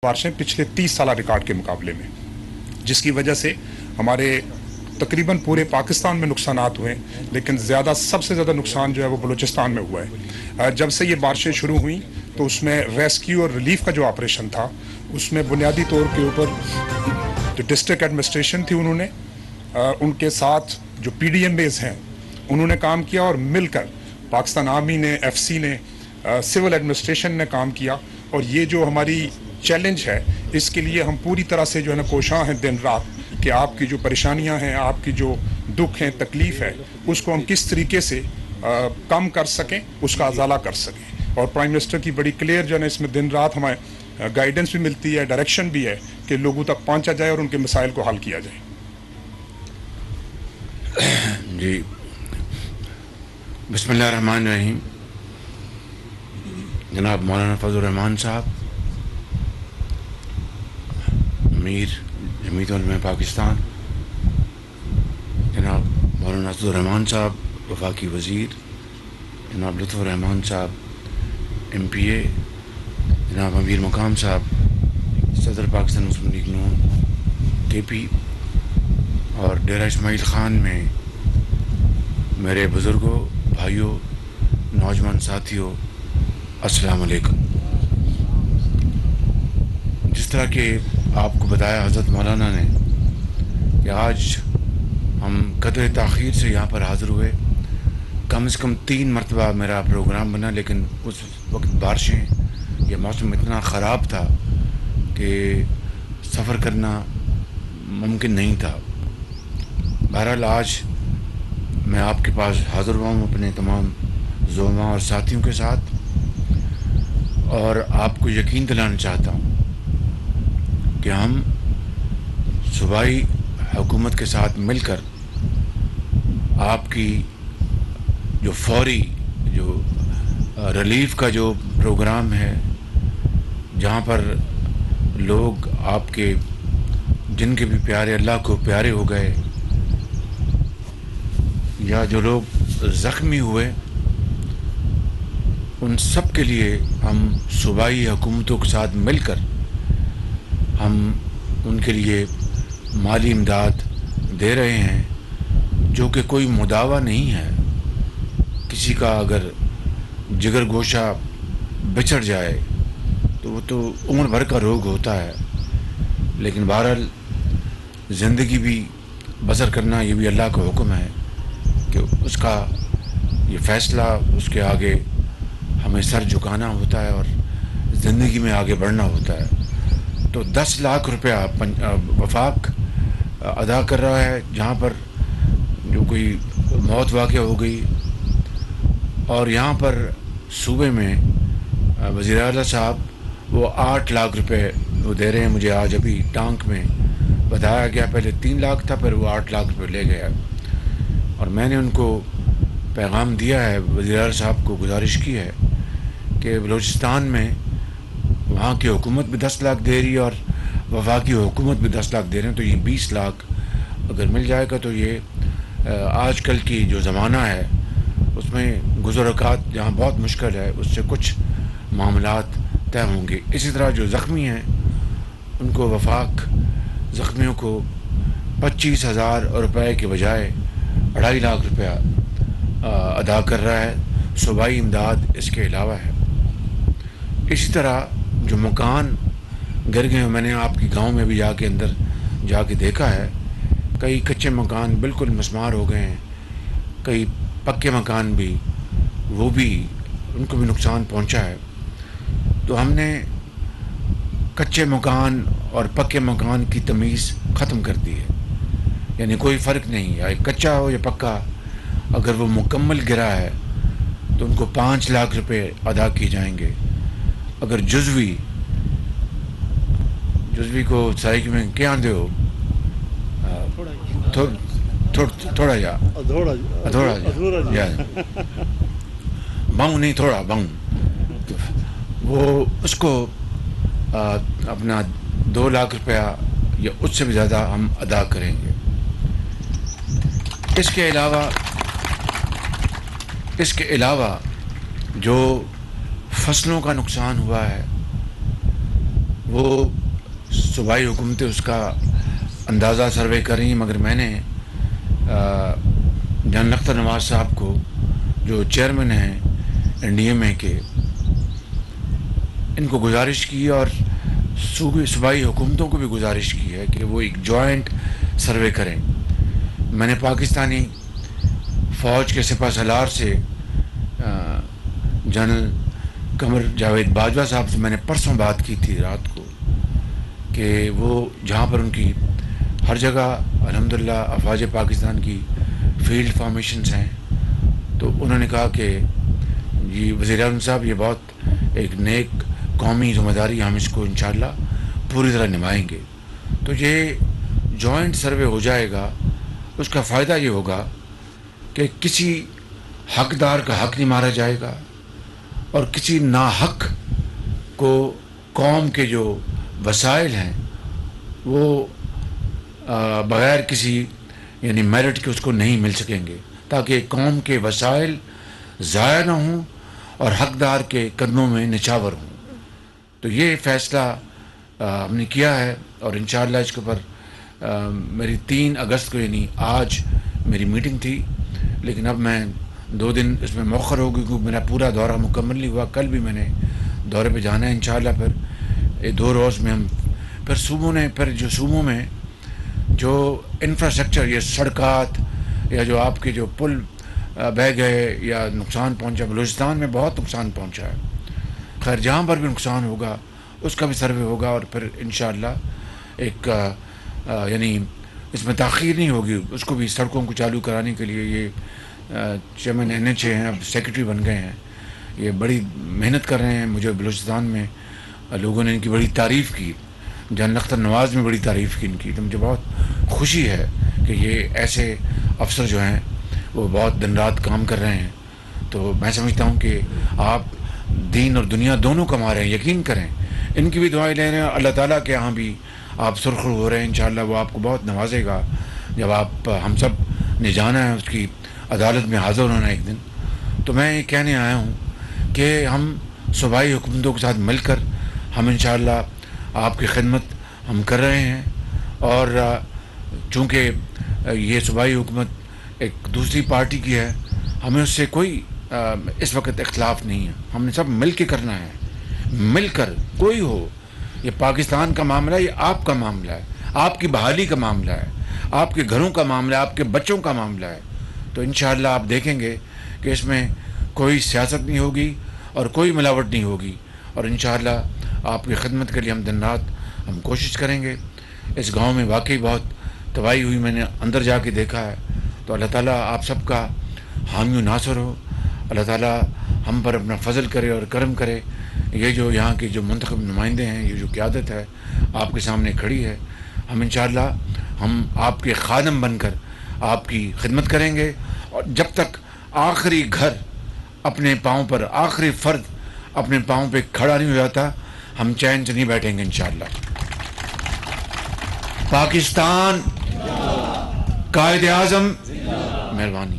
بارشیں پچھلے 30 سالہ ریکارڈ کے مقابلے میں، جس کی وجہ سے ہمارے تقریباً پورے پاکستان میں نقصانات ہوئے، لیکن سب سے زیادہ نقصان جو ہے وہ بلوچستان میں ہوا ہے۔ جب سے یہ بارشیں شروع ہوئیں تو اس میں ریسکیو اور ریلیف کا جو آپریشن تھا اس میں بنیادی طور کے اوپر جو ڈسٹرکٹ ایڈمنسٹریشن تھی انہوں نے ان کے ساتھ جو پی ڈی ایم ایز ہیں انہوں نے کام کیا، اور مل کر پاکستان آرمی نے، ایف سی نے، سول ایڈمنسٹریشن نے کام کیا۔ اور یہ جو ہماری چیلنج ہے اس کے لیے ہم پوری طرح سے جو ہے نا کوشاں ہیں دن رات کہ آپ کی جو پریشانیاں ہیں، آپ کی جو دکھ ہیں، تکلیف ہے، اس کو ہم کس طریقے سے کم کر سکیں، اس کا ازالہ کر سکیں۔ اور پرائم منسٹر کی بڑی کلیئر جو ہے نا اس میں دن رات ہمیں گائیڈنس بھی ملتی ہے، ڈائریکشن بھی ہے کہ لوگوں تک پہنچا جائے اور ان کے مسائل کو حل کیا جائے۔ جی، بسم اللہ الرحمن الرحیم۔ جناب مولانا فضل الرحمان صاحب، امیر جمعیت علماء پاکستان، جناب مولانا اسد الرحمان صاحب وفاقی وزیر، جناب لطف الرحمان صاحب ایم پی اے، جناب امیر مقام صاحب صدر پاکستان مسلم لیگ نون کے پی، اور ڈیرہ اسماعیل خان میں میرے بزرگوں، بھائیوں، نوجوان ساتھیوں، السلام علیکم۔ جس طرح کہ آپ کو بتایا حضرت مولانا نے کہ آج ہم قدر تاخیر سے یہاں پر حاضر ہوئے، کم سے کم 3 مرتبہ میرا پروگرام بنا، لیکن اس وقت بارشیں، یہ موسم اتنا خراب تھا کہ سفر کرنا ممکن نہیں تھا۔ بہرحال آج میں آپ کے پاس حاضر ہوا ہوں اپنے تمام زعماء اور ساتھیوں کے ساتھ، اور آپ کو یقین دلانا چاہتا ہوں کہ ہم صوبائی حکومت کے ساتھ مل کر آپ کی جو فوری جو ریلیف کا جو پروگرام ہے، جہاں پر لوگ آپ کے جن کے بھی پیارے اللہ کو پیارے ہو گئے یا جو لوگ زخمی ہوئے، ان سب کے لیے ہم صوبائی حکومتوں کے ساتھ مل کر ہم ان کے لیے مالی امداد دے رہے ہیں، جو کہ کوئی مداوع نہیں ہے۔ کسی کا اگر جگر گوشہ بچڑ جائے تو وہ تو عمر بھر کا روگ ہوتا ہے، لیکن بہرحال زندگی بھی بسر کرنا یہ بھی اللہ کا حکم ہے کہ اس کا یہ فیصلہ، اس کے آگے ہمیں سر جھکانا ہوتا ہے اور زندگی میں آگے بڑھنا ہوتا ہے۔ تو 10 لاکھ روپیہ وفاق ادا کر رہا ہے، جہاں پر جو کوئی موت واقع ہو گئی، اور یہاں پر صوبے میں وزیر اعلیٰ صاحب وہ 8 لاکھ روپے وہ دے رہے ہیں۔ مجھے آج ابھی ٹانک میں بتایا گیا پہلے 3 لاکھ تھا، پھر وہ 8 لاکھ روپے لے گیا، اور میں نے ان کو پیغام دیا ہے، وزیر اعلیٰ صاحب کو گزارش کی ہے کہ بلوچستان میں وہاں کی حکومت بھی 10 لاکھ دے رہی ہے اور وفاقی حکومت بھی 10 لاکھ دے رہے ہیں، تو یہ 20 لاکھ اگر مل جائے گا تو یہ آج کل کی جو زمانہ ہے اس میں گزرکات جہاں بہت مشکل ہے، اس سے کچھ معاملات طے ہوں گے۔ اسی طرح جو زخمی ہیں ان کو وفاق زخمیوں کو 25,000 روپے کے بجائے 2.5 لاکھ روپیہ ادا کر رہا ہے۔ صوبائی امداد اس کے علاوہ ہے۔ اسی طرح جو مکان گر گئے ہیں، میں نے آپ کی گاؤں میں بھی جا کے اندر جا کے دیکھا ہے، کئی کچے مکان بالکل مسمار ہو گئے ہیں، کئی پکے مکان بھی، وہ بھی ان کو بھی نقصان پہنچا ہے۔ تو ہم نے کچے مکان اور پکے مکان کی تمیز ختم کر دی ہے، یعنی کوئی فرق نہیں ہے، کچا ہو یا پکا، اگر وہ مکمل گرا ہے تو ان کو 5 لاکھ روپے ادا کیے جائیں گے۔ اگر جزوی کو سائیک میں کیا آندے ہو تھوڑا جا باؤں نہیں، تھوڑا باؤں، وہ اس کو اپنا 2 لاکھ روپیہ یا اس سے بھی زیادہ ہم ادا کریں گے۔ اس کے علاوہ جو فصلوں کا نقصان ہوا ہے وہ صوبائی حکومتیں اس کا اندازہ سروے کر رہی ہیں، مگر میں نے جنرل اختر نواز صاحب کو جو چیئرمین ہیں این ڈی ایم اے کے، ان کو گزارش کی اور صوبائی حکومتوں کو بھی گزارش کی ہے کہ وہ ایک جوائنٹ سروے کریں۔ میں نے پاکستانی فوج کے سپہ سالار سے جنرل قمر جاوید باجوہ صاحب سے میں نے پرسوں بات کی تھی رات کو، کہ وہ جہاں پر ان کی ہر جگہ الحمدللہ افواج پاکستان کی فیلڈ فارمیشنز ہیں، تو انہوں نے کہا کہ جی وزیر اعظم صاحب یہ بہت ایک نیک قومی ذمہ داری، ہم اس کو انشاءاللہ پوری طرح نبھائیں گے۔ تو یہ جوائنٹ سروے ہو جائے گا، اس کا فائدہ یہ ہوگا کہ کسی حقدار کا حق نہیں مارا جائے گا، اور کسی ناحق کو قوم کے جو وسائل ہیں وہ بغیر کسی یعنی میرٹ کے اس کو نہیں مل سکیں گے، تاکہ قوم کے وسائل ضائع نہ ہوں اور حقدار کے قدموں میں نچھاور ہوں۔ تو یہ فیصلہ ہم نے کیا ہے، اور انشاءاللہ اس کے اوپر میری 3 اگست کو یعنی آج میری میٹنگ تھی، لیکن اب میں 2 دن اس میں مؤخر ہو گئی کیونکہ میرا پورا دورہ مکمل نہیں ہوا۔ کل بھی میں نے دورے پہ جانا ہے انشاءاللہ، پھر 2 روز میں ہم پھر صوبوں میں جو انفراسٹرکچر، یہ سڑکات یا جو آپ کے جو پل بہہ گئے یا نقصان پہنچا، بلوچستان میں بہت نقصان پہنچا ہے، خیر جہاں پر بھی نقصان ہوگا اس کا بھی سروے ہوگا، اور پھر انشاءاللہ ایک یعنی اس میں تاخیر نہیں ہوگی، اس کو بھی سڑکوں کو چالو کرانے کے لیے یہ چیئرمین NH ہیں، اب سیکرٹری بن گئے ہیں، یہ بڑی محنت کر رہے ہیں۔ مجھے بلوچستان میں لوگوں نے ان کی بڑی تعریف کی، جنرل اختر نواز میں بڑی تعریف کی ان کی، تو مجھے بہت خوشی ہے کہ یہ ایسے افسر جو ہیں وہ بہت دن رات کام کر رہے ہیں۔ تو میں سمجھتا ہوں کہ آپ دین اور دنیا دونوں کما رہے ہیں، یقین کریں، ان کی بھی دعائیں لے رہے ہیں، اللہ تعالیٰ کے یہاں بھی آپ سرخرو ہو رہے ہیں، انشاءاللہ وہ آپ کو بہت نوازے گا جب آپ ہم سب نے جانا ہے اس کی عدالت میں حاضر ہونا ایک دن۔ تو میں یہ کہنے آیا ہوں کہ ہم صوبائی حکومتوں کے ساتھ مل کر ہم انشاءاللہ آپ کی خدمت ہم کر رہے ہیں، اور چونکہ یہ صوبائی حکومت ایک دوسری پارٹی کی ہے، ہمیں اس سے کوئی اس وقت اختلاف نہیں ہے، ہم نے سب مل کے کرنا ہے، مل کر کوئی ہو، یہ پاکستان کا معاملہ ہے، یہ آپ کا معاملہ ہے، آپ کی بحالی کا معاملہ ہے، آپ کے گھروں کا معاملہ ہے، آپ کے بچوں کا معاملہ ہے۔ تو انشاءاللہ آپ دیکھیں گے کہ اس میں کوئی سیاست نہیں ہوگی اور کوئی ملاوٹ نہیں ہوگی، اور انشاءاللہ آپ کی خدمت کے لیے ہم دن رات ہم کوشش کریں گے۔ اس گاؤں میں واقعی بہت تباہی ہوئی، میں نے اندر جا کے دیکھا ہے، تو اللہ تعالیٰ آپ سب کا حامی و ناصر ہو، اللہ تعالیٰ ہم پر اپنا فضل کرے اور کرم کرے۔ یہ جو یہاں کے جو منتخب نمائندے ہیں، یہ جو قیادت ہے آپ کے سامنے کھڑی ہے، ہم انشاءاللہ ہم آپ کے خادم بن کر آپ کی خدمت کریں گے، اور جب تک آخری گھر اپنے پاؤں پر، آخری فرد اپنے پاؤں پہ کھڑا نہیں ہو جاتا، ہم چین سے نہیں بیٹھیں گے انشاءاللہ۔ پاکستان، قائد اعظم، مہربانی۔